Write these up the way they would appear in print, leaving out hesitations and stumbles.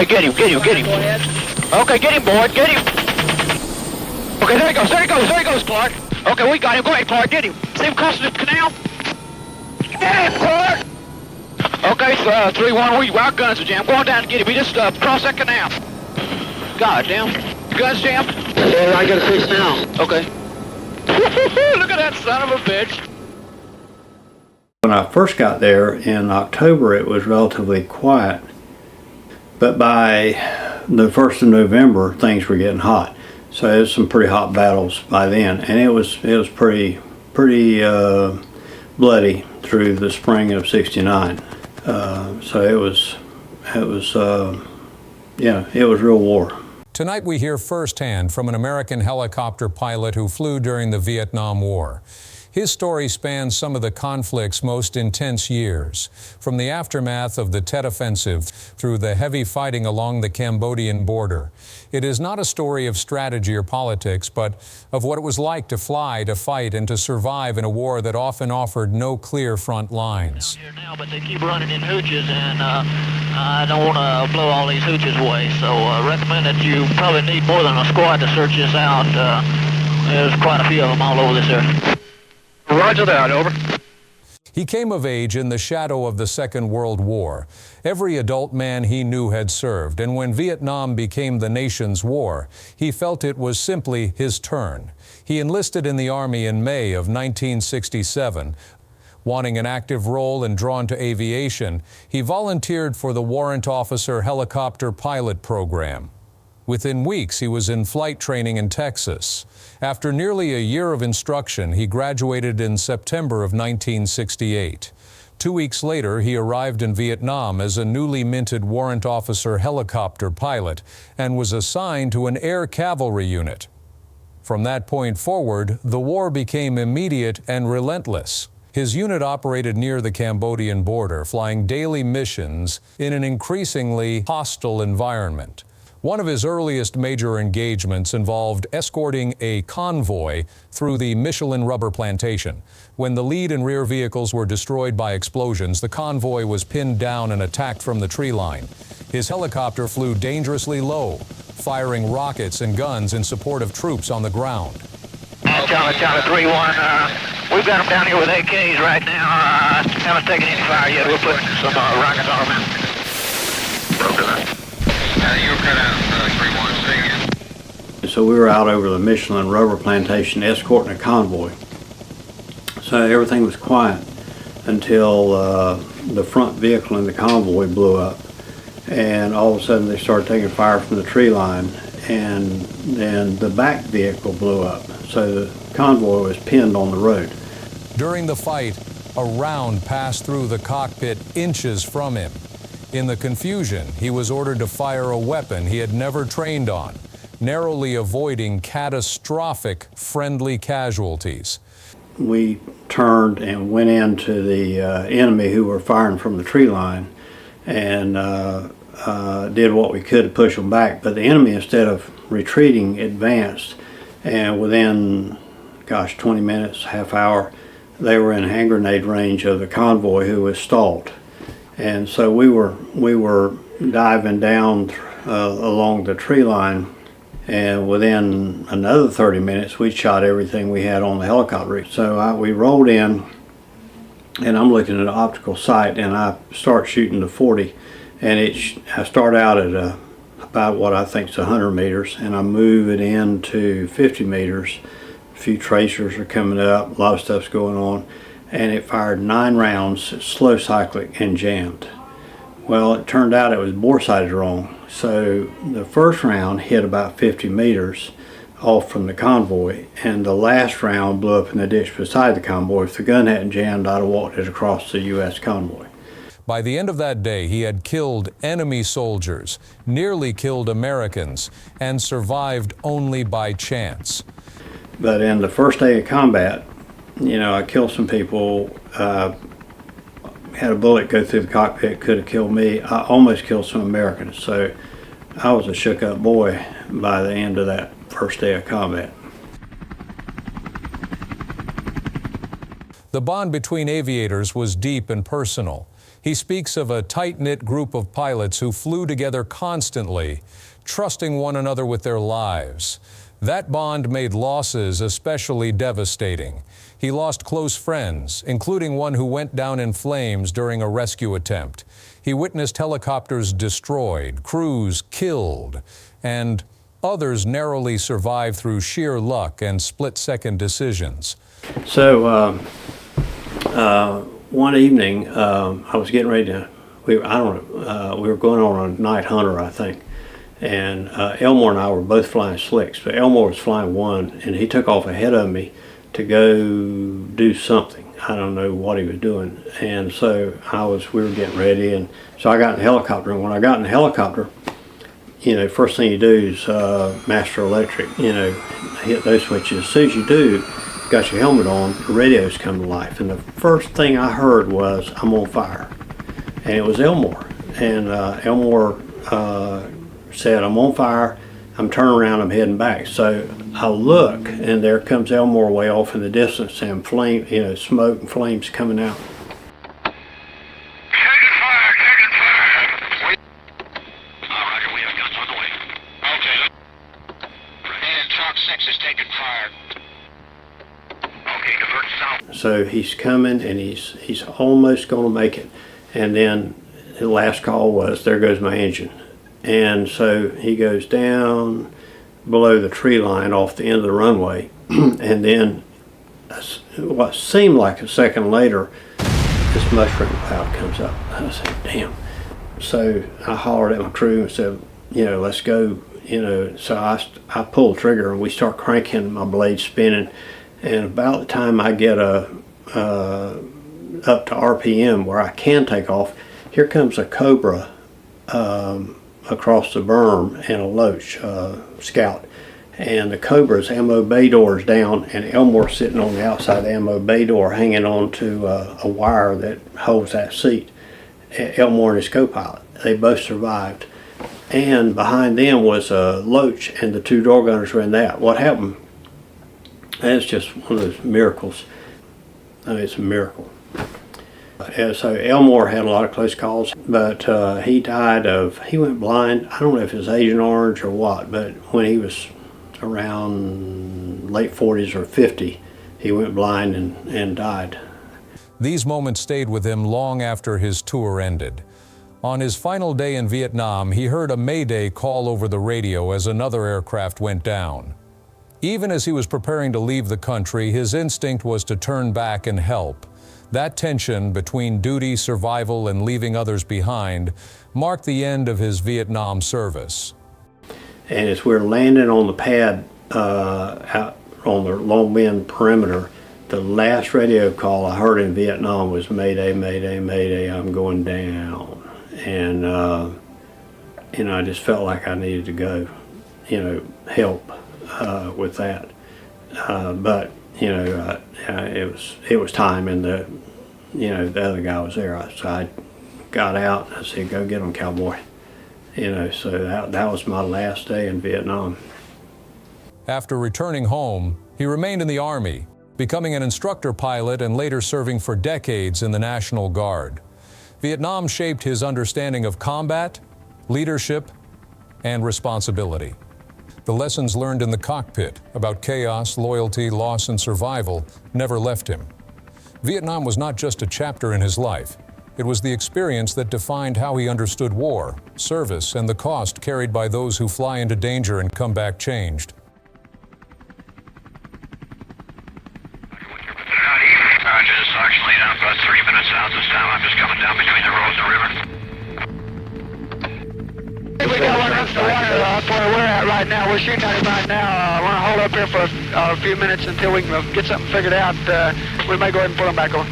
Hey, get him, Okay, get him, boy, get him. Okay, there he goes, Clark. Okay, we got him. Go ahead, Clark, get him. See him crossing the canal? Get him, Clark. Okay, 3-1, our guns are jammed. Go on down and get him. We just crossed that canal. God damn. Guns jammed? Yeah, I got a fix now. Okay. Look at that son of a bitch. When I first got there in October, it was relatively quiet. But by the 1st of November, things were getting hot. So it was some pretty hot battles by then, and it was pretty bloody through the spring of '69. So it was real war. Tonight we hear firsthand from an American helicopter pilot who flew during the Vietnam War. His story spans some of the conflict's most intense years, from the aftermath of the Tet Offensive through the heavy fighting along the Cambodian border. It is not a story of strategy or politics, but of what it was like to fly, to fight, and to survive in a war that often offered no clear front lines. Here now, but they keep running in hooches, and I don't want to blow all these hooches away, so I recommend that you probably need more than a squad to search this out. There's quite a few of them all over this area. Roger that, over. He came of age in the shadow of the Second World War. Every adult man he knew had served, and when Vietnam became the nation's war, he felt it was simply his turn. He enlisted in the Army in May of 1967. Wanting an active role and drawn to aviation, he volunteered for the Warrant Officer Helicopter Pilot Program. Within weeks, he was in flight training in Texas. After nearly a year of instruction, he graduated in September of 1968. 2 weeks later, he arrived in Vietnam as a newly minted Warrant Officer Helicopter pilot and was assigned to an air cavalry unit. From that point forward, the war became immediate and relentless. His unit operated near the Cambodian border, flying daily missions in an increasingly hostile environment. One of his earliest major engagements involved escorting a convoy through the Michelin rubber plantation. When the lead and rear vehicles were destroyed by explosions, the convoy was pinned down and attacked from the tree line. His helicopter flew dangerously low, firing rockets and guns in support of troops on the ground. Charlie 3-1, we've got them down here with AKs right now. Haven't taken any fire yet. We'll put some rockets on them. Broken. You were cut out, 3-1, say again. So we were out over the Michelin rubber plantation escorting a convoy. So everything was quiet until the front vehicle in the convoy blew up. And all of a sudden they started taking fire from the tree line, and then the back vehicle blew up. So the convoy was pinned on the road. During the fight, a round passed through the cockpit inches from him. In the confusion, he was ordered to fire a weapon he had never trained on, narrowly avoiding catastrophic friendly casualties. We turned and went into the enemy who were firing from the tree line, and did what we could to push them back. But the enemy, instead of retreating, advanced, and within, 20 minutes, half hour, they were in hand grenade range of the convoy, who was stalled. And so we were diving down along the tree line, and within another 30 minutes we shot everything we had on the helicopter. So we rolled in, and I'm looking at an optical sight, and I start shooting to 40, and I start out at about what I think is 100 meters, and I move it into 50 meters. A few tracers are coming up, a lot of stuff's going on. And it fired 9 rounds, slow cyclic, and jammed. Well, it turned out it was bore sighted wrong. So the first round hit about 50 meters off from the convoy, and the last round blew up in the ditch beside the convoy. If the gun hadn't jammed, I'd have walked it across the U.S. convoy. By the end of that day, he had killed enemy soldiers, nearly killed Americans, and survived only by chance. But in the first day of combat, I killed some people, had a bullet go through the cockpit, could have killed me. I almost killed some Americans, so I was a shook up boy by the end of that first day of combat. The bond between aviators was deep and personal. He speaks of a tight-knit group of pilots who flew together constantly, trusting one another with their lives. That bond made losses especially devastating. He lost close friends, including one who went down in flames during a rescue attempt. He witnessed helicopters destroyed, crews killed, and others narrowly survived through sheer luck and split-second decisions. So one evening, I was getting ready to, we were going on a night hunter, I think. And Elmore and I were both flying slicks, but Elmore was flying one, and he took off ahead of me to go do something. I don't know what he was doing. And so we were getting ready, and so I got in the helicopter. And when I got in the helicopter, you know, first thing you do is master electric, you know, hit those switches. As soon as you do, got your helmet on, the radios come to life. And the first thing I heard was, "I'm on fire." And it was Elmore. And Elmore said, "I'm on fire, I'm turning around, I'm heading back." So I look, and there comes Elmore way off in the distance, and flame, you know, smoke and flames coming out. Taking fire, taking fire. All right, we have guns on the way. Okay. And Chalk 6 is taking fire. Okay, divert south. So he's coming, and he's almost going to make it. And then the last call was, "There goes my engine." And so he goes down below the tree line off the end of the runway, and then what seemed like a second later, this mushroom cloud comes up. I said, "Damn." So I hollered at my crew and said, you know, "Let's go." You know, so I pulled the trigger, and we start cranking, my blade spinning, and about the time I get up to RPM where I can take off, here comes a Cobra across the berm and a Loach Scout, and the Cobra's ammo bay door is down, and Elmore's sitting on the outside of the ammo bay door hanging on to a wire that holds that seat. Elmore and his co-pilot, they both survived, and behind them was a Loach, and the two door gunners were in that. What happened, that's just one of those miracles. I mean, it's a miracle. So Elmore had a lot of close calls, but he went blind. I don't know if it was Agent Orange or what, but when he was around late 40s or 50, he went blind and died. These moments stayed with him long after his tour ended. On his final day in Vietnam, he heard a Mayday call over the radio as another aircraft went down. Even as he was preparing to leave the country, his instinct was to turn back and help. That tension between duty, survival, and leaving others behind marked the end of his Vietnam service. And as we're landing on the pad out on the Long Bend perimeter, the last radio call I heard in Vietnam was, "Mayday, mayday, mayday, I'm going down." And you know, I just felt like I needed to go, you know, help with that. But you know, it was time, and the other guy was there. So I got out and I said, "Go get him, cowboy." You know, so that was my last day in Vietnam. After returning home, he remained in the Army, becoming an instructor pilot and later serving for decades in the National Guard. Vietnam shaped his understanding of combat, leadership, and responsibility. The lessons learned in the cockpit about chaos, loyalty, loss, and survival never left him. Vietnam was not just a chapter in his life. It was the experience that defined how he understood war, service, and the cost carried by those who fly into danger and come back changed. Roger, this is Sergeant Lee. I'm about 3 minutes out this time. I'm just coming down between the road and the river. We got one up the water up where we're at right now. We're shooting at it right now. I want to hold up here for a few minutes until we can get something figured out. We may go ahead and pull them back over.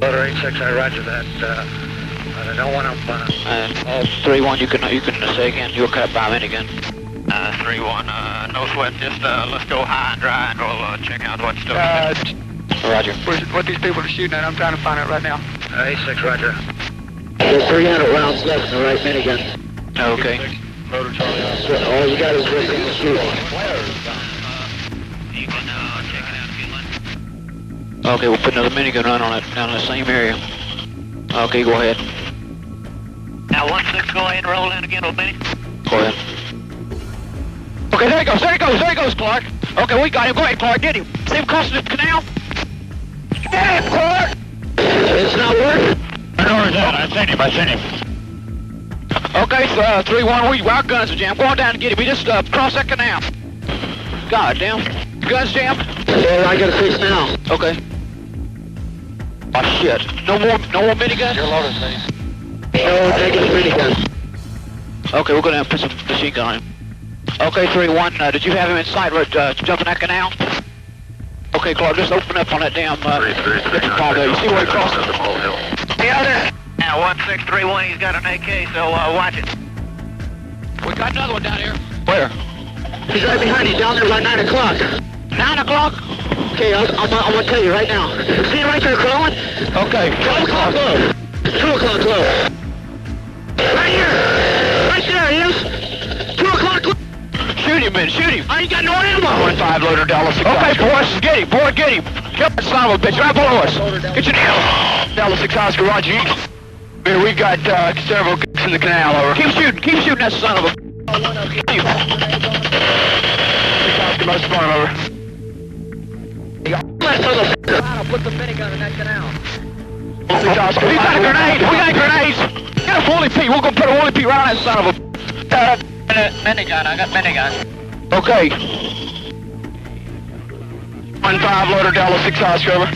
Loader 86, I roger that. I don't want to... 3-1, you can say again. You're cut by minigun. 3-1, no sweat. Just let's go high and dry, and we'll check out what's still. Roger. What these people are shooting at, I'm trying to find out right now. 86, roger. There's 300 rounds left in the right minigun. Okay. Motor Charlie. All you got is this in the shoot. You can check it out if you like. Okay, we'll put another minigun run on it down in the same area. Okay, go ahead. Now 1-6, go ahead and roll in again with me. Go ahead. Okay, there he goes, there he goes, there he goes, Clark. Okay, we got him. Go ahead, Clark, get him. See him crossing the canal? Get him, Clark! It's not working. Where's that? I seen him. Okay, so 3-1, our guns are jammed. Going down to get him. We just crossed that canal. God damn. Guns jammed? Yeah, I got a fix now. Okay. Oh shit. No more miniguns? You're loaded, please. No, negative minigun. Okay, we're gonna put some machine gun on him. Okay, 3-1, did you have him in sight, jumping that canal? Okay, Clark, just open up on that damn, different part there. You see where he crossed it? The other. Now 1-6-3-1, he's got an AK, so watch it. We got another one down here. Where? He's right behind you, down there by 9 o'clock. 9 o'clock? Okay, I'm gonna tell you right now. See him right there crawling? Okay. 12 o'clock low. 2 o'clock low. Right here! Right there he is! 2 o'clock low. Shoot him, man, shoot him. I ain't got no ammo! 1-5 loader, Dallas. Okay, boys, get him, get him. Kill that son of a bitch, right below us. Get your nail. Dallas 6 Oscar, Roger. Here, we got several guys in the canal, over. Keep shooting that son of a... Keep. 6 Oscar, most farm, over. Put the minigun in that canal. 6 Oscar, we got grenades. Get a Wooly P, we're gonna put a Wooly P right on that son of a... Minigun, I got minigun. Okay. 1-5 loader, Dallas 6 Oscar, over.